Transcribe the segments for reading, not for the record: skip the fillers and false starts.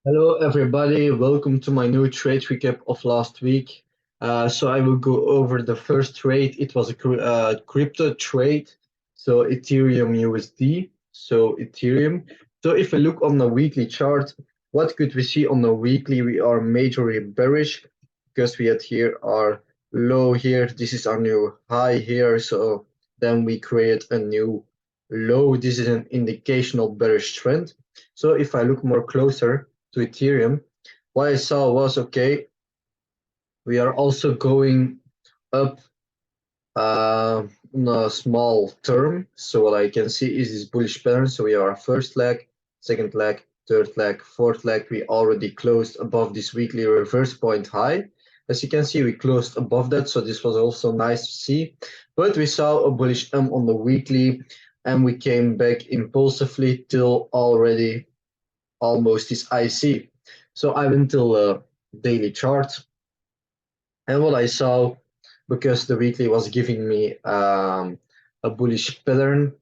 Hello, everybody. Welcome to my new trade recap of last week. So I will go over the first trade. It was a crypto trade, so Ethereum USD. So Ethereum. So if I look on the weekly chart, what could we see on the weekly? We are majorly bearish because we had here our low here. This is our new high here. So then we create a new low. This is an indicational bearish trend. So if I look more closer to Ethereum, what I saw was okay, we are also going up on a small term. So what I can see is this bullish pattern. So we are first leg, second leg, third leg, fourth leg. We already closed above this weekly reverse point high. As you can see, we closed above that. So this was also nice to see. But we saw a bullish on the weekly and we came back impulsively till already almost this IC. So I went till daily chart, and what I saw, because the weekly was giving me a bullish pattern,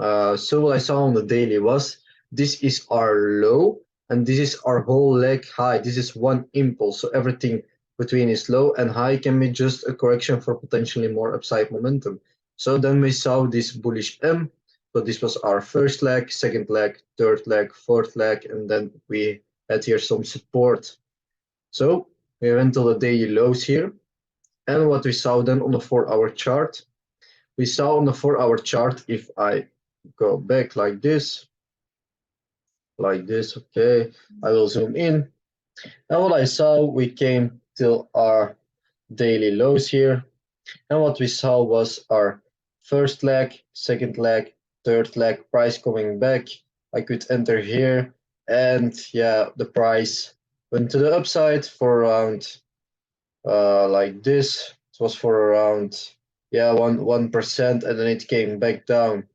so what I saw on the daily was this is our low and this is our whole leg high. This is one impulse, so everything between is low and high can be just a correction for potentially more upside momentum. So then we saw this bullish M. So this was our first leg, second leg, third leg, fourth leg, and then we had here some support. So we went to the daily lows here. And what we saw then on the 4-hour chart, we saw on the 4-hour chart, if I go back like this, okay, I will zoom in. And what I saw, we came till our daily lows here. And what we saw was our first leg, second leg, third leg, price coming back. I could enter here, and yeah, the price went to the upside for around like this. It was for around 1%, and then it came back down.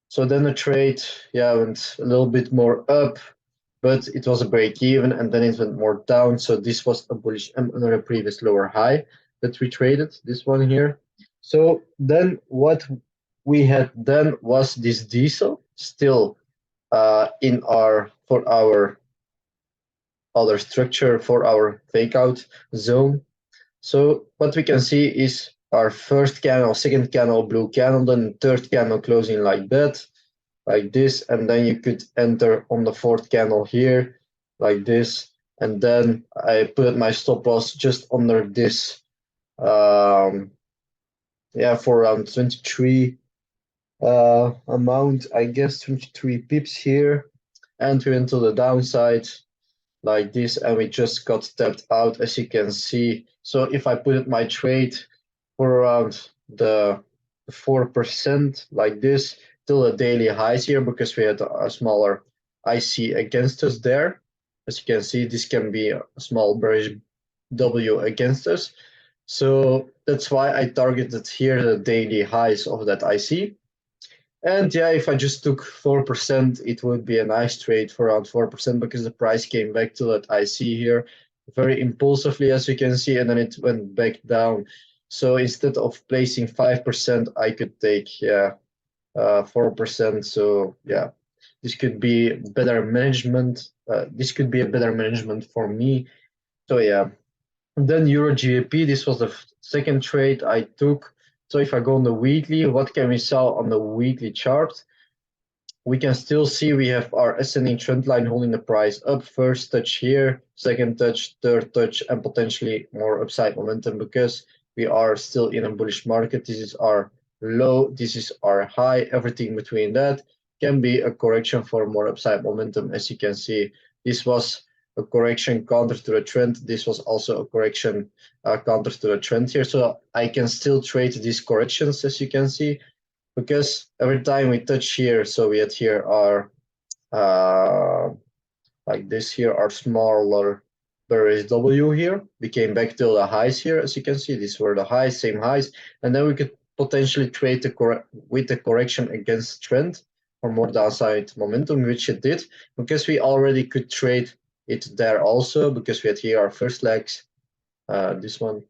So then the trade went a little bit more up, but it was a break even, and then it went more down. So this was a bullish under a previous lower high that we traded, this one here. So then what we had done was this diesel still in our for our other structure for our fake out zone. So what we can see is our first candle, second candle, blue candle, then third candle closing like that, like this, and then you could enter on the fourth candle here, like this, and then I put my stop loss just under this, for around 23 amount, I guess 23 pips here, and we went to the downside like this, and we just got tapped out, as you can see. So if I put my trade for around the 4% like this till the daily highs here, because we had a smaller IC against us there. As you can see, this can be a small bearish W against us. So that's why I targeted here the daily highs of that IC. And yeah, if I just took 4%, it would be a nice trade for around 4% because the price came back to that IC here very impulsively, as you can see, and then it went back down. So instead of placing 5%, I could take 4%. So yeah, this could be better management. This could be a better management for me. So yeah. And then EURGBP, this was the second trade I took. So if I go on the weekly, what can we sell on the weekly chart? We can still see we have our ascending trend line holding the price up. First touch here, second touch, third touch, and potentially more upside momentum because we are still in a bullish market. This is our low, this is our high. Everything between that can be a correction for more upside momentum. As you can see, this was a correction counter to the trend. This was also a correction counter to the trend here. So I can still trade these corrections, as you can see, because every time we touch here, so we had here our like this here, our smaller bearish W here. We came back to the highs here, as you can see. These were the highs, same highs, and then we could potentially trade with the correction against trend for more downside momentum, which it did, because we already could trade it there also, because we had here our first legs, this one,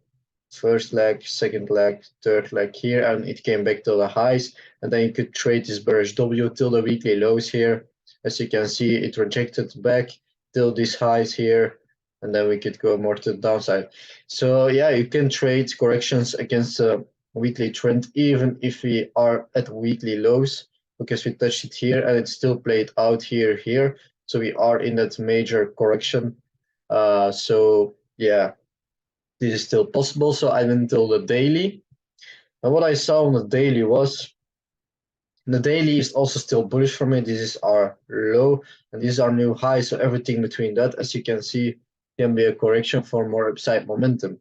first leg, second leg, third leg here, and it came back to the highs, and then you could trade this bearish W till the weekly lows here. As you can see, it rejected back, till these highs here, and then we could go more to the downside. So yeah, you can trade corrections against a weekly trend even if we are at weekly lows, because we touched it here and it still played out here. So we are in that major correction. So yeah, this is still possible. So I went till the daily, and what I saw on the daily was, the daily is also still bullish for me. This is our low and this is our new high. So everything between that, as you can see, can be a correction for more upside momentum.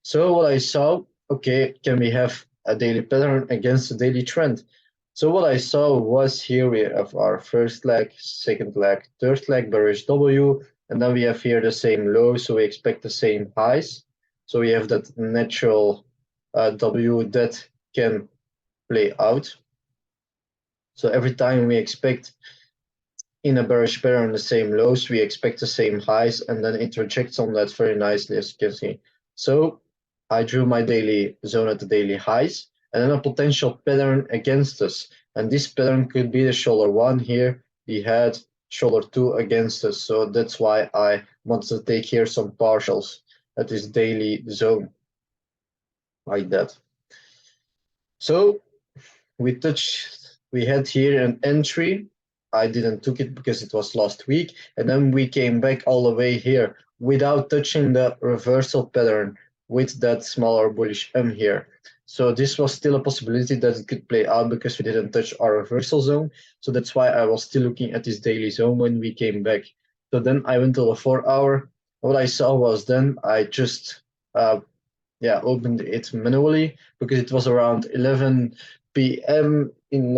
So what I saw, okay, can we have a daily pattern against the daily trend? So what I saw was, here we have our first leg, second leg, third leg, bearish W, and then we have here the same low, so we expect the same highs. So we have that natural W that can play out. So every time we expect in a bearish pattern the same lows, we expect the same highs, and then it rejects on that very nicely, as you can see. So I drew my daily zone at the daily highs, and then a potential pattern against us. And this pattern could be the shoulder 1 here. We had shoulder 2 against us, so that's why I wanted to take here some partials at this daily zone, like that. So we had here an entry. I didn't took it because it was last week, and then we came back all the way here without touching the reversal pattern with that smaller bullish M here. So this was still a possibility that it could play out because we didn't touch our reversal zone. So that's why I was still looking at this daily zone when we came back. So then I went to the 4-hour. What I saw was, then I just opened it manually because it was around 11 p.m. in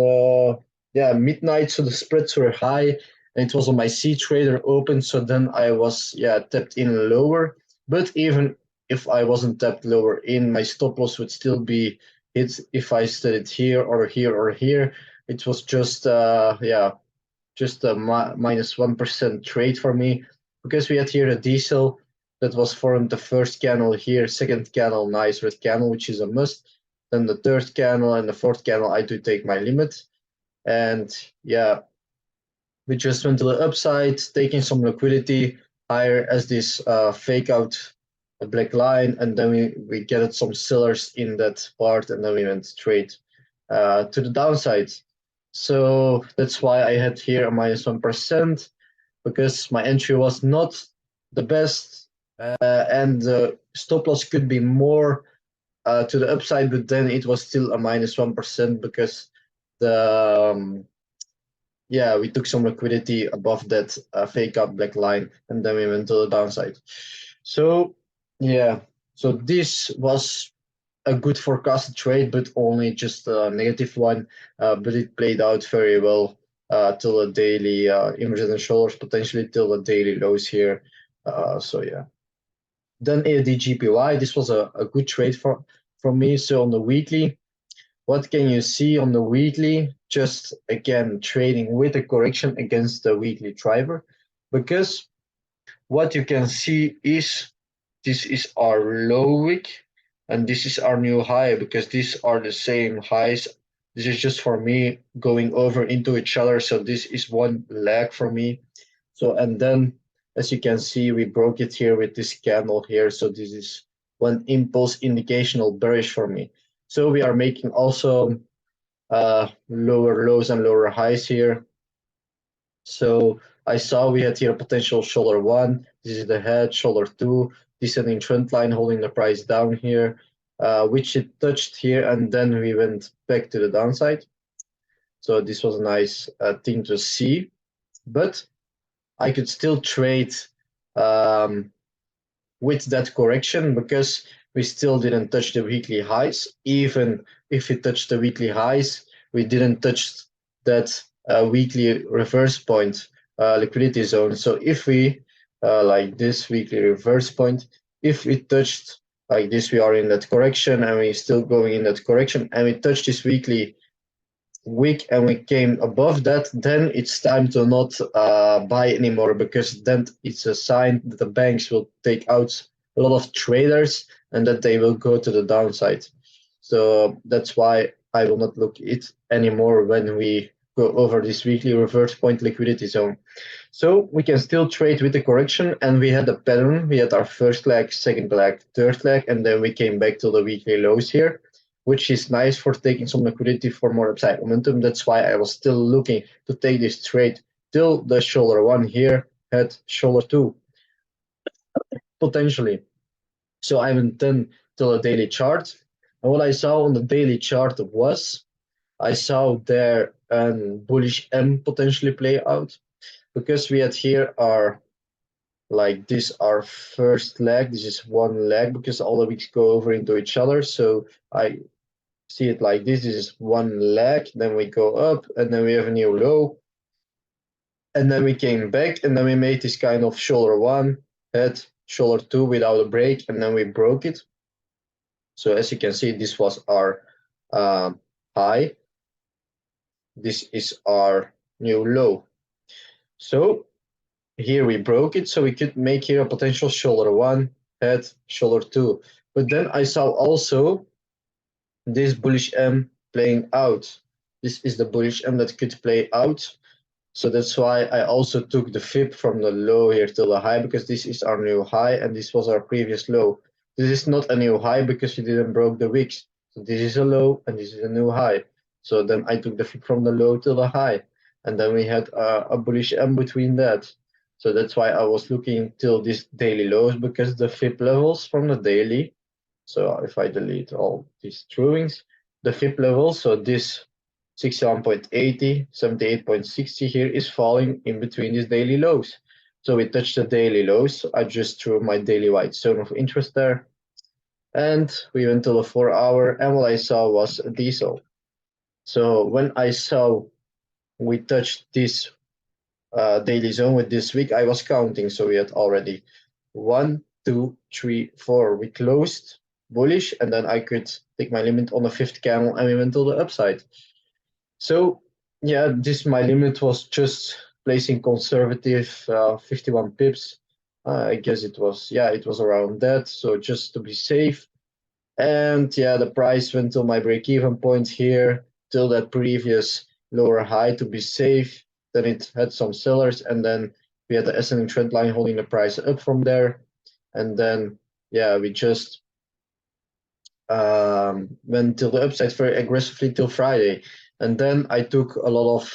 midnight, so the spreads were high, and it was on my C trader open. So then I was tapped in lower, but even if I wasn't tapped lower in, my stop loss would still be hit if I studied here or here or here. It was just just a minus 1% trade for me, because we had here a diesel that was formed the first candle here, second candle, nice red candle, which is a must. Then the third candle and the fourth candle, I do take my limit. And yeah, we just went to the upside, taking some liquidity higher as this fake out a black line, and then we gathered some sellers in that part, and then we went straight to the downside. So that's why I had here a minus 1%, because my entry was not the best, and the stop loss could be more to the upside, but then it was still a minus 1% because the we took some liquidity above that fake out black line, and then we went to the downside. So yeah, so this was a good forecasted trade, but only just a negative one. But it played out very well till the daily inversions and shoulders, potentially till the daily lows here. So yeah. Then AUDJPY, this was a good trade for me. So on the weekly, what can you see on the weekly? Just again trading with a correction against the weekly driver, because what you can see is this is our low wick and this is our new high, because these are the same highs. This is just for me going over into each other, so this is one leg for me. So, and then as you can see, we broke it here with this candle here, so this is one impulse indicational bearish for me. So we are making also lower lows and lower highs here. So I saw we had here a potential shoulder 1. This is the head, shoulder 2, descending trend line holding the price down here, which it touched here, and then we went back to the downside. So this was a nice thing to see, but I could still trade with that correction, because we still didn't touch the weekly highs. Even if we touched the weekly highs, we didn't touch that weekly reverse point liquidity zone. So if we like this weekly reverse point, if we touched like this, we are in that correction and we're still going in that correction, and we touch this weekly wick and we came above that, then it's time to not buy anymore, because then it's a sign that the banks will take out a lot of traders and that they will go to the downside. So that's why I will not look it anymore when we go over this weekly reverse point liquidity zone. So we can still trade with the correction, and we had a pattern. We had our first leg, second leg, third leg, and then we came back to the weekly lows here, which is nice for taking some liquidity for more upside momentum. That's why I was still looking to take this trade till the shoulder 1 here had shoulder 2, potentially. So I went then to the daily chart, and what I saw on the daily chart was I saw there a bullish M potentially play out, because we had here our like this our first leg. This is one leg because all the weeks go over into each other. So I see it like this. This is one leg, then we go up, and then we have a new low, and then we came back, and then we made this kind of shoulder 1, head, shoulder 2 without a break, and then we broke it. So as you can see, this was our high. This is our new low. So here we broke it, so we could make here a potential shoulder 1, head, shoulder 2. But then I saw also this bullish M playing out. This is the bullish M that could play out. So that's why I also took the fib from the low here to the high, because this is our new high and this was our previous low. This is not a new high because we didn't broke the wicks. So this is a low and this is a new high. So then I took the fib from the low to the high, and then we had a bullish M between that. So that's why I was looking till this daily lows, because the fib levels from the daily. So if I delete all these drawings, the fib level, so this 61.80, 78.60 here is falling in between these daily lows. So we touched the daily lows. I just drew my daily white zone of interest there. And we went to the 4-hour, and what I saw was a diesel. So when I saw we touched this daily zone with this week, I was counting. So we had already 1, 2, 3, 4. We closed bullish, and then I could take my limit on the 5th candle, and we went to the upside. So yeah, this my limit was just placing conservative 51 pips. I guess it was, yeah, it was around that. So just to be safe. And yeah, the price went to my break-even point here till that previous lower high to be safe. Then it had some sellers, and then we had the ascending trend line holding the price up from there. And then yeah, we just went till the upside very aggressively till Friday. And then I took a lot of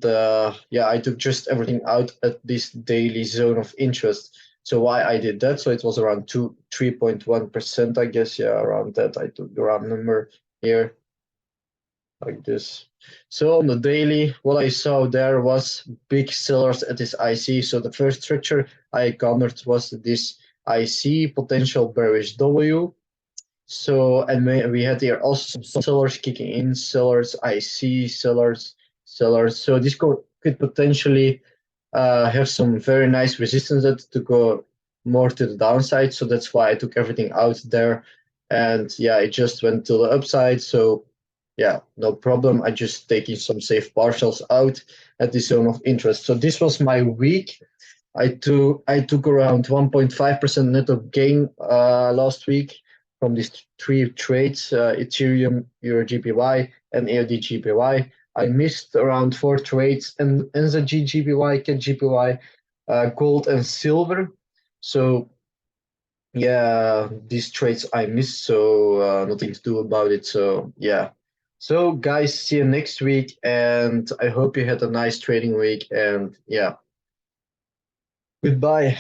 I took just everything out at this daily zone of interest. So why I did that? So it was around 3.1%, I guess. Yeah, around that. I took the round number here, like this. So on the daily, what I saw there was big sellers at this IC. So the first structure I encountered was this IC potential bearish W. So, and we had here also some sellers kicking in, sellers, IC, sellers. So this could potentially have some very nice resistance to go more to the downside. So that's why I took everything out there. And yeah, it just went to the upside. So yeah, no problem. I just taking some safe partials out at the zone of interest. So this was my week. I took around 1.5% net of gain last week from these 3 trades, Ethereum, EURGBP, and AUDJPY. I missed around 4 trades, and NZG-GPY, CAD-GPY, gold and silver. So yeah, these trades I missed, so nothing to do about it. So yeah. So guys, see you next week, and I hope you had a nice trading week, and yeah. Goodbye.